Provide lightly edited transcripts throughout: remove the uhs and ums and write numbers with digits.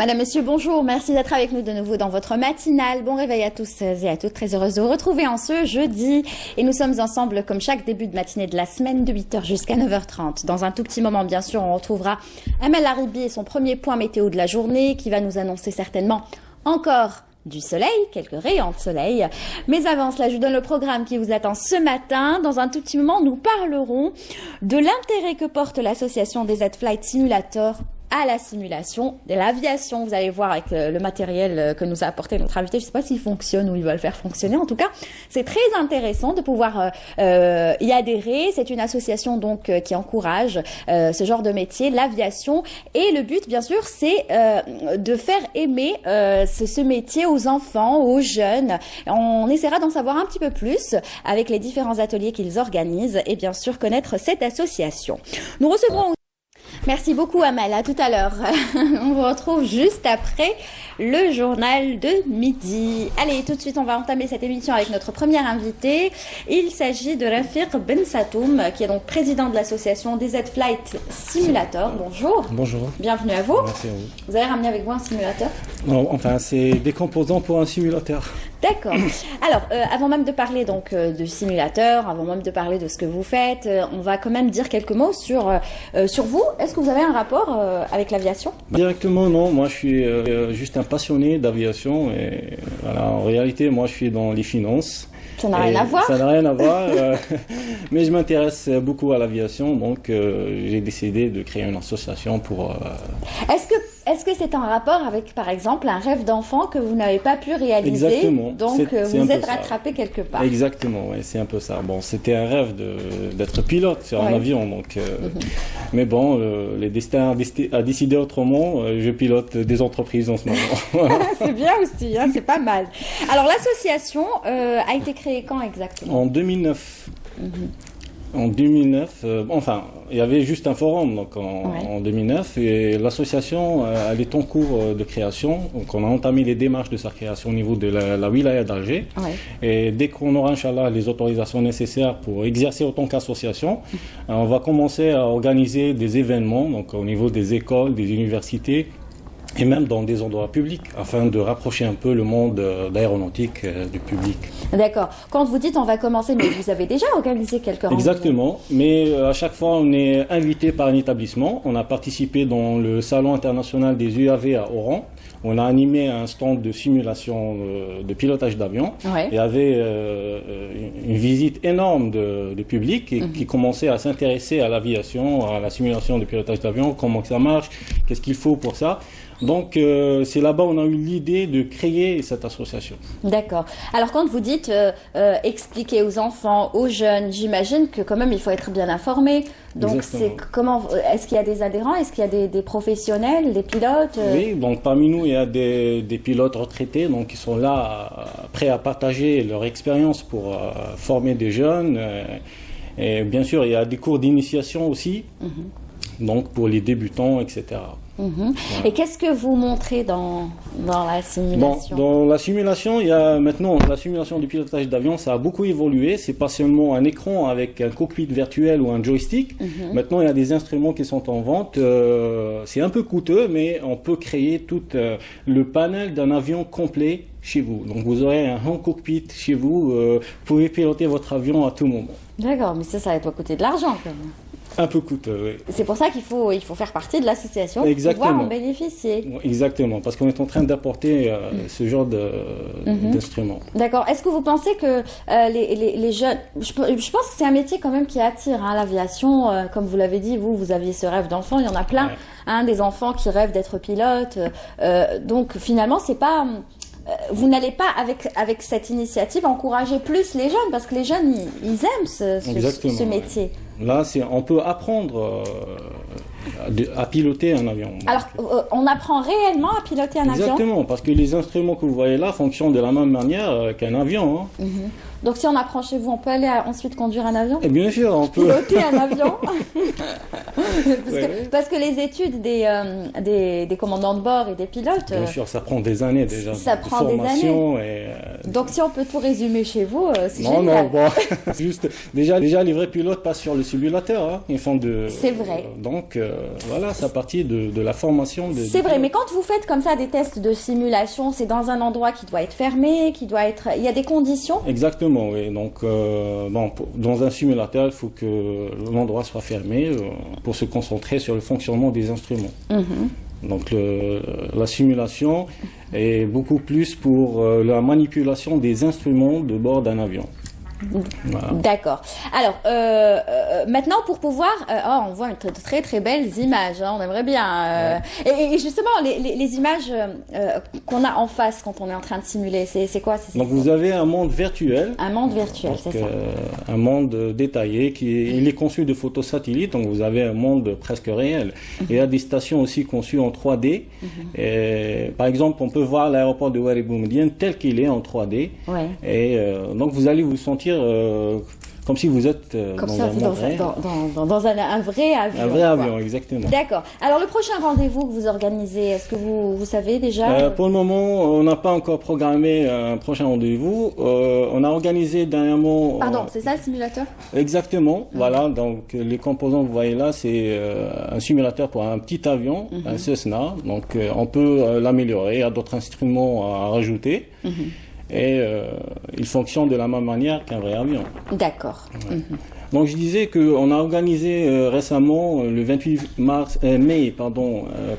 Madame, Monsieur, bonjour. Merci d'être avec nous de nouveau dans votre matinale. Bon réveil à tous et à toutes. Très heureuse de vous retrouver en ce jeudi. Et nous sommes ensemble comme chaque début de matinée de la semaine de 8h jusqu'à 9h30. Dans un tout petit moment, bien sûr, on retrouvera Amel Haribi et son premier point météo de la journée qui va nous annoncer certainement encore du soleil, quelques rayons de soleil. Mais avant cela, je vous donne le programme qui vous attend ce matin. Dans un tout petit moment, nous parlerons de l'intérêt que porte l'association des Z-Flight Simulator à la simulation de l'aviation. Vous allez voir avec le matériel que nous a apporté notre invité. Je ne sais pas s'il fonctionne ou il va le faire fonctionner. En tout cas, c'est très intéressant de pouvoir y adhérer. C'est une association donc qui encourage ce genre de métier, l'aviation. Et le but, bien sûr, c'est de faire aimer ce métier aux enfants, aux jeunes. On essaiera d'en savoir un petit peu plus avec les différents ateliers qu'ils organisent et bien sûr connaître cette association. Nous recevrons... Merci beaucoup Amal, à tout à l'heure. On vous retrouve juste après le journal de midi. Allez, tout de suite, on va entamer cette émission avec notre première invité. Il s'agit de Rafiq Ben Satoum, qui est donc président de l'association des Z-Flight Simulator. Bonjour. Bonjour. Bienvenue à vous. Merci à vous. Vous avez ramené avec vous un simulateur? Non, enfin, c'est des composants pour un simulateur. D'accord. Alors, avant même de parler donc du simulateur, avant même de parler de ce que vous faites, on va quand même dire quelques mots sur vous. Est-ce que vous avez un rapport avec l'aviation? Directement, non. Moi, je suis juste un passionné d'aviation. Et voilà, en réalité, moi, je suis dans les finances. Ça n'a rien à voir. Ça n'a rien à voir. Mais je m'intéresse beaucoup à l'aviation, donc j'ai décidé de créer une association pour... Est-ce que c'est en rapport avec, par exemple, un rêve d'enfant que vous n'avez pas pu réaliser? Exactement. Donc, vous êtes rattrapé quelque part. Exactement, oui, c'est un peu ça. Bon, c'était un rêve d'être pilote sur un avion, donc... Mais bon, le destin a décidé autrement. Je pilote des entreprises en ce moment. C'est bien aussi, hein, c'est pas mal. Alors, l'association a été créée quand exactement? En 2009. En 2009, enfin, il y avait juste un forum donc en 2009 et l'association elle est en cours de création. Donc on a entamé les démarches de sa création au niveau de la wilaya d'Alger. Et dès qu'on aura, Inch'Allah, les autorisations nécessaires pour exercer autant qu'association, on va commencer à organiser des événements donc au niveau des écoles, des universités, et même dans des endroits publics, afin de rapprocher un peu le monde d'aéronautique du public. D'accord. Quand vous dites on va commencer, mais vous avez déjà organisé quelques rendez-vous? Exactement, mais à chaque fois on est invité par un établissement. On a participé dans le Salon international des UAV à Oran. On a animé un stand de simulation de pilotage d'avion. Il y avait une visite énorme de public qui commençait à s'intéresser à l'aviation, à la simulation de pilotage d'avion, comment ça marche, qu'est-ce qu'il faut pour ça. Donc, c'est là-bas on a eu l'idée de créer cette association. D'accord. Alors, quand vous dites expliquer aux enfants, aux jeunes, j'imagine que quand même il faut être bien informé. Donc, c'est comment? Est-ce qu'il y a des adhérents? Est-ce qu'il y a des professionnels, des pilotes? Oui, donc parmi nous il y a des pilotes retraités, donc qui sont là prêts à partager leur expérience pour former des jeunes. Et bien sûr, il y a des cours d'initiation aussi, donc pour les débutants, etc. Et qu'est-ce que vous montrez dans la simulation? Dans la simulation, il y a maintenant la simulation du pilotage d'avion, ça a beaucoup évolué. C'est pas seulement un écran avec un cockpit virtuel ou un joystick. Maintenant, il y a des instruments qui sont en vente. C'est un peu coûteux, mais on peut créer tout le panel d'un avion complet chez vous. Donc, vous aurez un home cockpit chez vous. Vous pouvez piloter votre avion à tout moment. D'accord, mais ça doit coûter de l'argent quand même. Un peu coûteux, oui. C'est pour ça qu'il faut faire partie de l'association pour pouvoir en bénéficier. Exactement, parce qu'on est en train d'apporter ce genre d'instruments. D'accord. Est-ce que vous pensez que les jeunes... Je pense que c'est un métier quand même qui attire l'aviation. Comme vous l'avez dit, vous aviez ce rêve d'enfant. Il y en a plein, des enfants qui rêvent d'être pilotes. Donc finalement, c'est pas... vous n'allez pas, avec cette initiative, encourager plus les jeunes, parce que les jeunes, ils aiment ce métier. Là, on peut apprendre à piloter un avion. Alors, on apprend réellement à piloter un avion? Exactement, parce que les instruments que vous voyez là fonctionnent de la même manière qu'un avion. Donc, si on apprend chez vous, on peut aller ensuite conduire un avion? Et bien sûr, on peut. Piloter un avion? parce que les études des commandants de bord et des pilotes... Bien sûr, ça prend des années déjà. Ça prend des années. Et Donc si on peut tout résumer chez vous, c'est non, génial. non, bon, juste, déjà, les vrais pilotes passent sur le simulateur, hein. Ils font C'est vrai. Donc, voilà, c'est à partir de la formation. C'est vrai, mais quand vous faites comme ça des tests de simulation, c'est dans un endroit qui doit être fermé, il y a des conditions? Exactement, oui. Donc, dans un simulateur, il faut que l'endroit soit fermé pour se concentrer sur le fonctionnement des instruments. Donc la simulation est beaucoup plus pour la manipulation des instruments de bord d'un avion. Voilà. D'accord. Alors, maintenant, pour pouvoir... on voit de très très belles images, hein, on aimerait bien. Et justement, les images qu'on a en face quand on est en train de simuler, c'est quoi? Donc vous avez un monde virtuel. Un monde virtuel, c'est ça. Un monde détaillé il est conçu de photos satellites, donc vous avez un monde presque réel. Il y a des stations aussi conçues en 3D. Et, par exemple, on peut voir l'aéroport de Ouari Boumediene tel qu'il est en 3D. Ouais. Et donc vous allez vous sentir comme si vous êtes dans un vrai avion. Un vrai avion, exactement. D'accord. Alors le prochain rendez-vous que vous organisez, est-ce que vous savez déjà? Pour le moment, on n'a pas encore programmé un prochain rendez-vous. On a organisé dernièrement... Pardon, c'est ça le simulateur? Exactement, voilà. Donc les composants que vous voyez là, c'est un simulateur pour un petit avion, un Cessna. Donc on peut l'améliorer, il y a d'autres instruments à rajouter. Et il fonctionne de la même manière qu'un vrai avion. D'accord. Donc je disais qu'on a organisé récemment, le 28 mai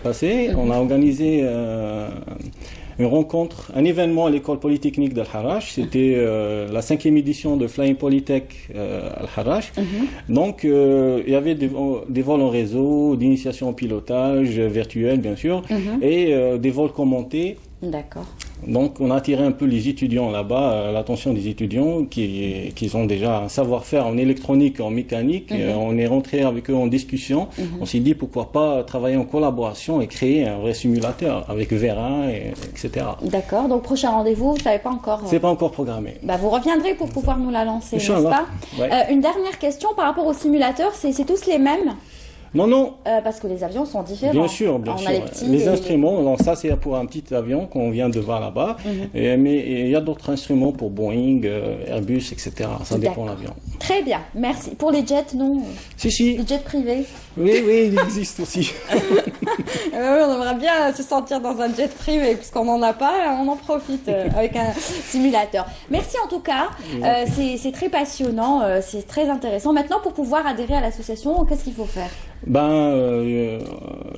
passé, on a organisé une rencontre, un événement à l'école polytechnique d'Al-Harrach. C'était la 5e édition de Flying Polytech Al-Harrach. Donc il y avait des vols en réseau, d'initiation au pilotage virtuel bien sûr, et des vols commentés. D'accord. Donc on a attiré un peu les étudiants là-bas, l'attention des étudiants qui ont déjà un savoir-faire en électronique, en mécanique. On est rentré avec eux en discussion. On s'est dit pourquoi pas travailler en collaboration et créer un vrai simulateur avec Vérin, etc. D'accord. Donc prochain rendez-vous, vous savez pas encore? C'est pas encore programmé. Bah, vous reviendrez pour pouvoir nous la lancer, n'est-ce Inch'Allah. pas? Ouais. Une dernière question par rapport au simulateur, c'est tous les mêmes? Non, non. Parce que les avions sont différents. Bien sûr, bien sûr. Les instruments, donc ça c'est pour un petit avion qu'on vient de voir là-bas. Mais il y a d'autres instruments pour Boeing, Airbus, etc. Ça dépend de l'avion. Très bien, merci. Pour les jets, non? Si. Les jets privés? Oui, il existe aussi. Oui, on aimerait bien se sentir dans un jet privé, puisqu'on n'en a pas, on en profite avec un simulateur. Merci en tout cas, c'est très passionnant, c'est très intéressant. Maintenant, pour pouvoir adhérer à l'association, qu'est-ce qu'il faut faire?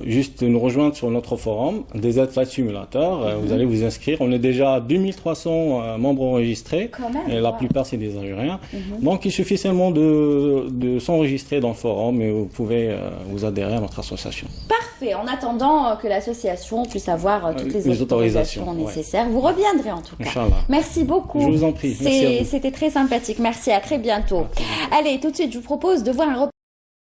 Juste nous rejoindre sur notre forum, DZ Flight Simulator. Vous allez vous inscrire. On est déjà à 2300 membres enregistrés. Quand même, et la plupart, c'est des Algériens. Donc, il suffit seulement de s'enregistrer dans le forum et vous pouvez vous adhérer à notre association. Parfait. En attendant que l'association puisse avoir toutes les autorisations nécessaires, vous reviendrez en tout cas. Inch'Allah. Merci beaucoup. Je vous en prie. C'était très sympathique. Merci, à très bientôt. Allez, tout de suite, je vous propose de voir un